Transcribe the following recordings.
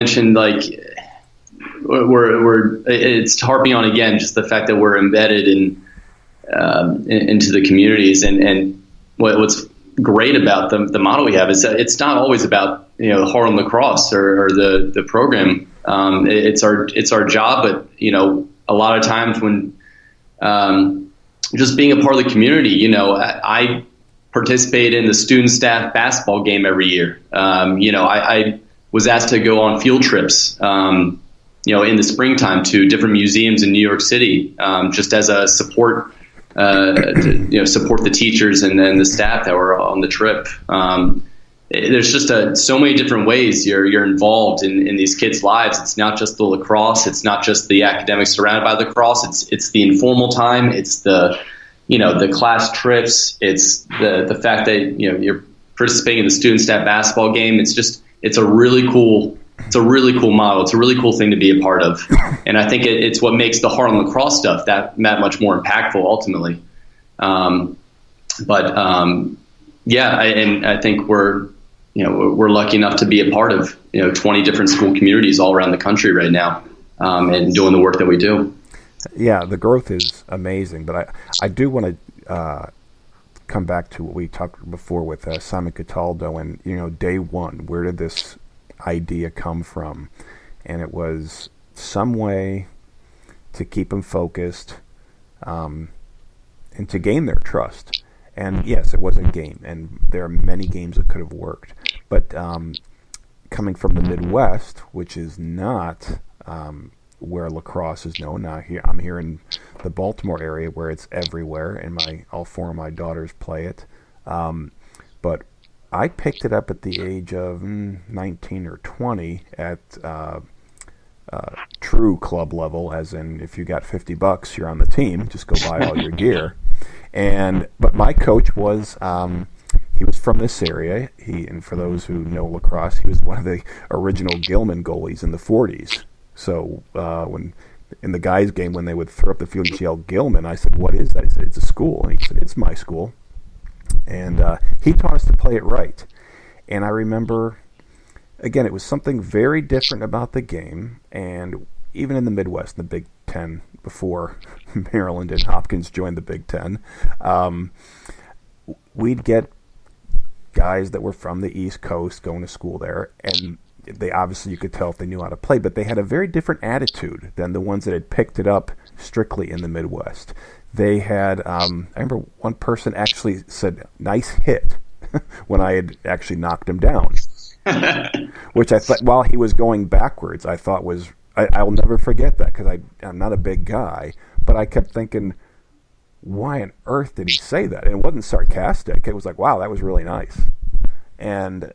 mentioned, like, it's harping on again just the fact that we're embedded into the communities, and what's great about the model we have is that it's not always about Harlem Lacrosse or the program. It's our job, but a lot of times when just being a part of the community, I participate in the student staff basketball game every year. I was asked to go on field trips, in the springtime to different museums in New York City, just as a support, support the teachers and then the staff that were on the trip. There's just so many different ways you're involved in these kids' lives. It's not just the lacrosse. It's not just the academics surrounded by lacrosse. It's the informal time. It's the class trips. It's the fact that you're participating in the student staff basketball game. It's a really cool model. It's a really cool thing to be a part of, and I think it's what makes the Harlem Lacrosse stuff that much more impactful ultimately. I think we're lucky enough to be a part of 20 different school communities all around the country right now, and doing the work that we do. Yeah, the growth is amazing, but I do want to come back to what we talked before with Simon Cataldo and day one. Where did this idea come from? And it was some way to keep them focused, and to gain their trust. And yes, it was a game, and there are many games that could have worked. But coming from the Midwest, which is not where lacrosse is known. Now, I'm here in the Baltimore area where it's everywhere, and all four of my daughters play it. But I picked it up at the age of 19 or 20 at true club level, as in if you got $50, you're on the team. Just go buy all your gear. But my coach was he was from this area. And for those who know lacrosse, he was one of the original Gilman goalies in the 40s. So when in the guys' game, when they would throw up the field and yell Gilman, I said, "What is that?" He said, "It's a school." And he said, "It's my school." And he taught us to play it right. And I remember, again, it was something very different about the game. And even in the Midwest, in the Big Ten, before Maryland and Hopkins joined the Big Ten, we'd get guys that were from the East Coast going to school there, and they obviously, you could tell if they knew how to play, but they had a very different attitude than the ones that had picked it up strictly in the Midwest. They had, I remember one person actually said, "Nice hit," when I had actually knocked him down, which I thought, while he was going backwards, I thought was, I'll never forget that, because I'm not a big guy, but I kept thinking, why on earth did he say that? And it wasn't sarcastic. It was like, wow, that was really nice. And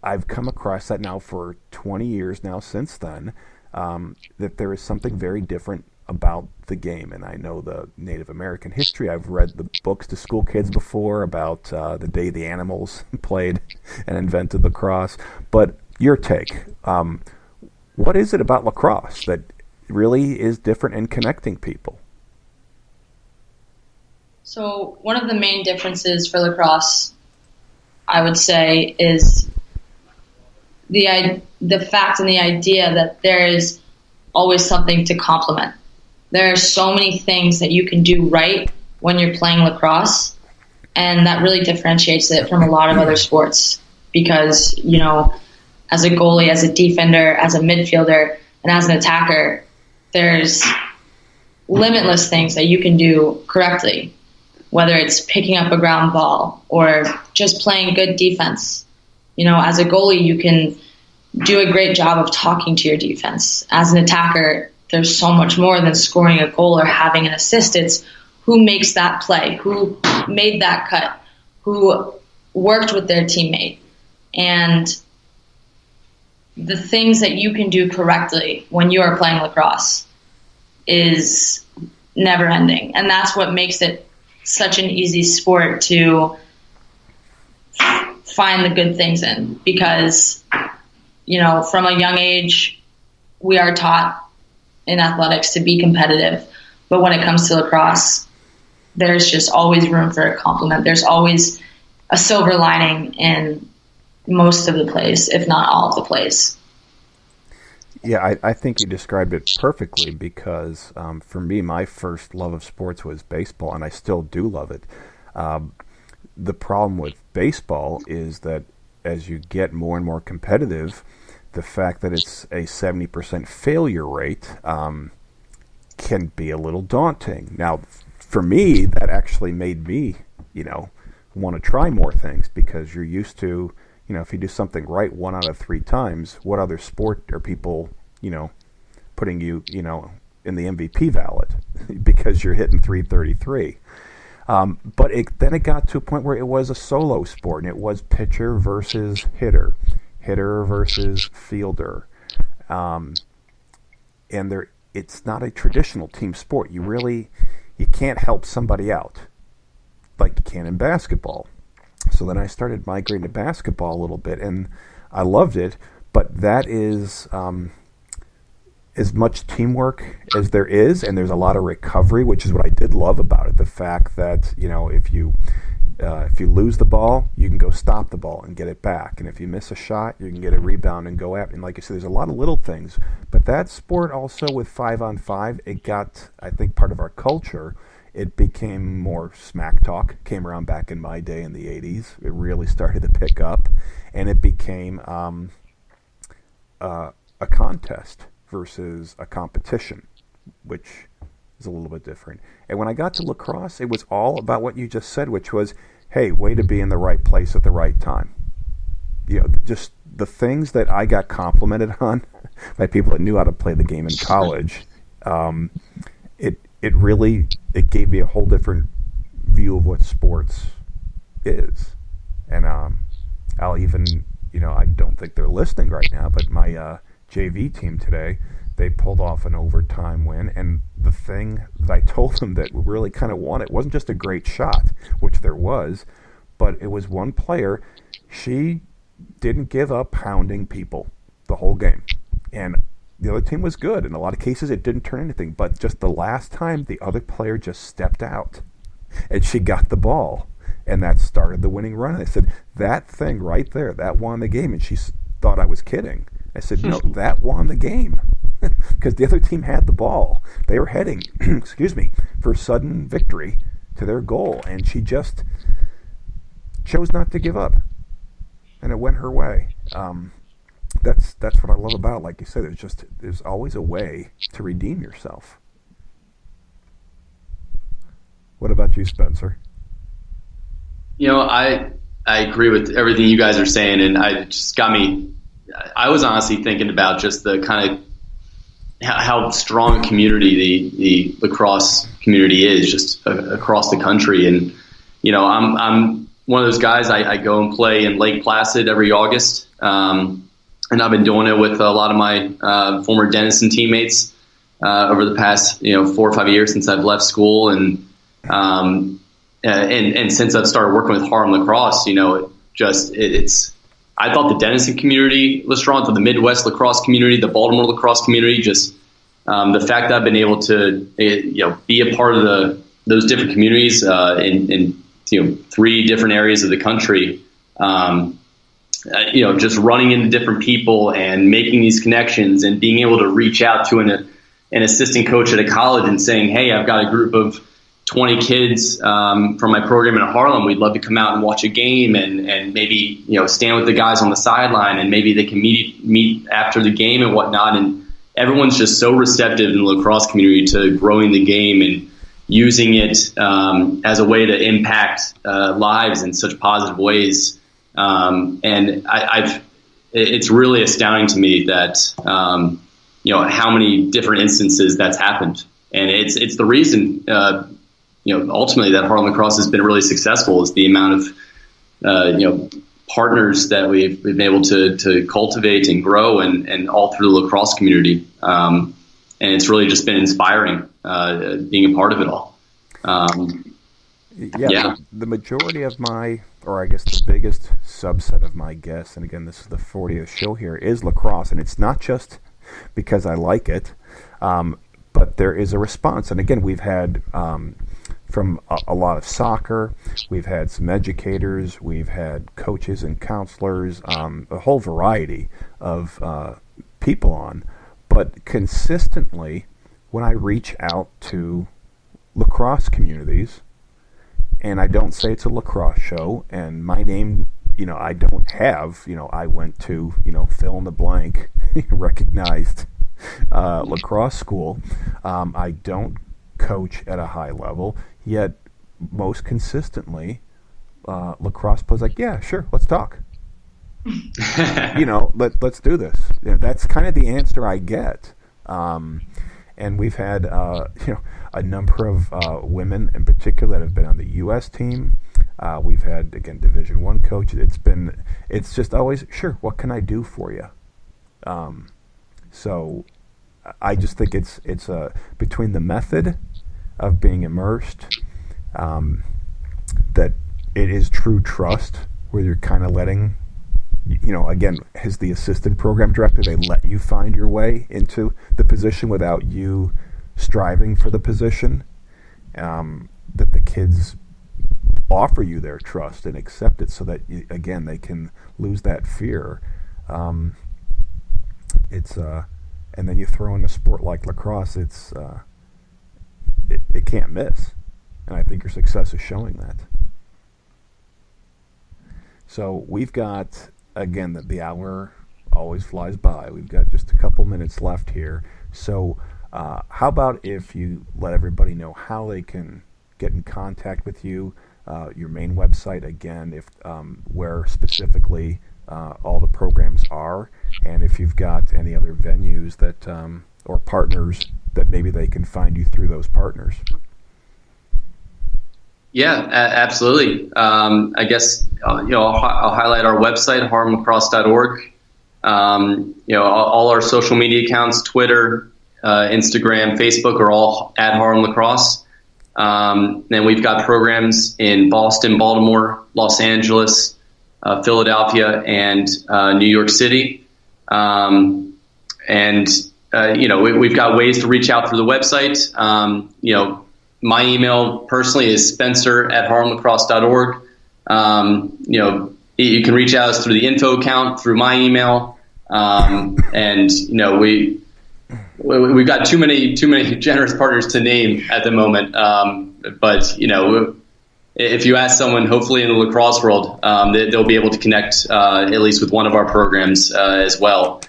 I've come across that now for 20 years now since then, that there is something very different about the game. And I know the Native American history. I've read the books to school kids before about the day the animals played and invented lacrosse. But your take, what is it about lacrosse that really is different in connecting people? So one of the main differences for lacrosse, I would say, is the fact and the idea that there is always something to complement. There are so many things that you can do right when you're playing lacrosse, and that really differentiates it from a lot of other sports because, as a goalie, as a defender, as a midfielder, and as an attacker, there's limitless things that you can do correctly, whether it's picking up a ground ball or just playing good defense. As a goalie, you can do a great job of talking to your defense. As an attacker, there's so much more than scoring a goal or having an assist. It's who makes that play, who made that cut, who worked with their teammate. And the things that you can do correctly when you are playing lacrosse is never ending. And that's what makes it such an easy sport to find the good things in, because, from a young age, we are taught in athletics to be competitive. But when it comes to lacrosse, there's just always room for a compliment. There's always a silver lining in most of the plays, if not all of the plays. Yeah, I think you described it perfectly because for me, my first love of sports was baseball, and I still do love it. The problem with baseball is that as you get more and more competitive, the fact that it's a 70% failure rate can be a little daunting. Now, for me, that actually made me, want to try more things because you're used to, if you do something right 1 out of 3 times, what other sport are people, putting you, in the MVP ballot because you're hitting 333. But then it got to a point where it was a solo sport, and it was pitcher versus hitter versus fielder. And it's not a traditional team sport. You can't help somebody out like you can in basketball. So then I started migrating to basketball a little bit, and I loved it, but that is as much teamwork as there is, and there's a lot of recovery, which is what I did love about it. The fact that, if you lose the ball, you can go stop the ball and get it back. And if you miss a shot, you can get a rebound and go at it. And like you said, there's a lot of little things. But that sport also with 5-on-5, it got, I think, part of our culture. It became more smack talk, came around back in my day in the 80s. It really started to pick up. And it became a contest versus a competition, which is a little bit different. And when I got to lacrosse, it was all about what you just said, which was, hey, way to be in the right place at the right time. Just the things that I got complimented on by people that knew how to play the game in college. It gave me a whole different view of what sports is. And I'll even, I don't think they're listening right now, but my JV team today, they pulled off an overtime win, and the thing that I told them that we really kind of won it wasn't just a great shot, which there was, but it was one player. She didn't give up pounding people the whole game, and the other team was good. In a lot of cases, it didn't turn anything, but just the last time, the other player just stepped out, and she got the ball, and that started the winning run. And I said, that thing right there, that won the game, and she thought I was kidding. I said, no, that won the game because the other team had the ball. They were heading, for sudden victory to their goal, and she just chose not to give up, and it went her way. That's what I love about it. Like you said, there's always a way to redeem yourself. What about you, Spencer? I agree with everything you guys are saying, and it just got me. I was honestly thinking about just the kind of how strong community the lacrosse community is just across the country. And, I'm one of those guys, I go and play in Lake Placid every August. And I've been doing it with a lot of my former Denison teammates over the past, 4 or 5 years since I've left school. And since I've started working with Harlem Lacrosse, I thought the Denison community was strong, the Midwest lacrosse community, the Baltimore lacrosse community, just the fact that I've been able to, be a part of those different communities in 3 different areas of the country, just running into different people and making these connections and being able to reach out to an assistant coach at a college and saying, hey, I've got a group of 20 kids from my program in Harlem. We'd love to come out and watch a game and maybe, stand with the guys on the sideline, and maybe they can meet after the game and whatnot. And everyone's just so receptive in the lacrosse community to growing the game and using it as a way to impact lives in such positive ways. And it's really astounding to me that, how many different instances that's happened. And it's the reason, ultimately that Harlem Lacrosse has been really successful is the amount of, partners that we've been able to cultivate and grow and all through the lacrosse community. And it's really just been inspiring, being a part of it all. The majority of or I guess the biggest subset of my guests, and again, this is the 40th show here, is lacrosse. And it's not just because I like it, but there is a response. And again, we've had from a lot of soccer. We've had some educators. We've had coaches and counselors, a whole variety of people on. But consistently, when I reach out to lacrosse communities, and I don't say it's a lacrosse show, and my name, I don't have, I went to, fill in the blank, recognized lacrosse school. I don't coach at a high level, yet most consistently, lacrosse players like, yeah, sure, let's talk. Let's do this. That's kind of the answer I get. And we've had, a number of women in particular that have been on the U.S. team. We've had, again, Division I coach. It's just always, sure, what can I do for you? So I just think it's between the method of being immersed, that it is true trust, where you're kind of letting, again, as the assistant program director, they let you find your way into the position without you striving for the position, that the kids offer you their trust and accept it, so that, again, they can lose that fear. And then you throw in a sport like lacrosse, it can't miss. And I think your success is showing that. So we've got, again, the hour always flies by. We've got just a couple minutes left here. So how about if you let everybody know how they can get in contact with you, your main website, again, if where specifically all the programs are, and if you've got any other venues that or partners that maybe they can find you through those partners. Yeah, absolutely. I guess I'll highlight our website, harlemlacrosse.org. All our social media accounts, Twitter, Instagram, Facebook, are all at Harlem Lacrosse. Then we've got programs in Boston, Baltimore, Los Angeles, Philadelphia, and New York City. We've got ways to reach out through the website. My email personally is spencer@harlemlacrosse.org. You can reach out to us through the info account, through my email. We've got too many generous partners to name at the moment. But if you ask someone, hopefully in the lacrosse world, they'll be able to connect at least with one of our programs as well.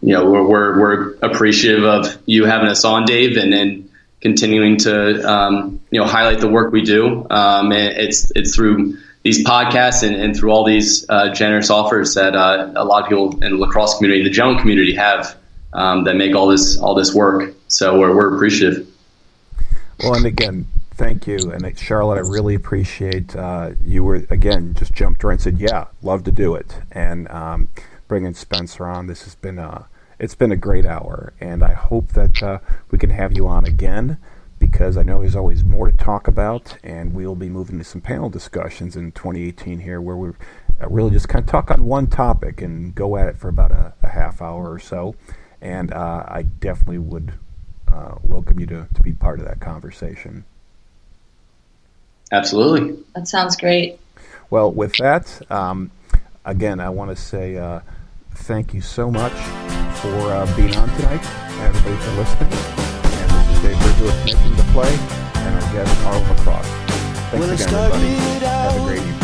We're appreciative of you having us on, Dave, and then continuing to highlight the work we do. It's through these podcasts and through all these generous offers that a lot of people in the lacrosse community, the general community, have that make all this work. So we're appreciative. Well, and again, thank you. And Charlotte, I really appreciate you were, again, just jumped right and said, yeah, love to do it. And bringing Spencer on, this has been it's been a great hour. And I hope that we can have you on again, because I know there's always more to talk about. And we'll be moving to some panel discussions in 2018 here, where we really just kind of talk on one topic and go at it for about a half hour or so. And I definitely would welcome you to be part of that conversation. Absolutely. That sounds great. Well, with that, again, I want to say thank you so much for being on tonight, and everybody for listening. And this is Dave Bridger with Making the Play, and our guest, Harlem Lacrosse. Thanks again, everybody. Have a great evening.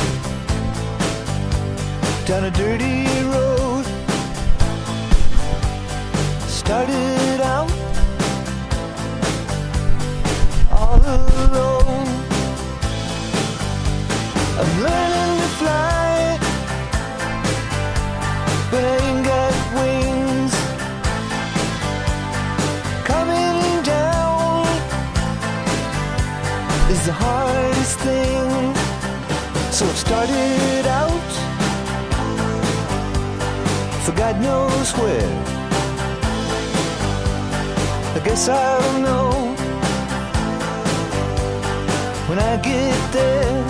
Down a dirty road, started out all alone. I'm learning to fly, but I ain't got wings. Coming down is the hardest thing. So I've started out for God knows where. I guess I'll know when I get there.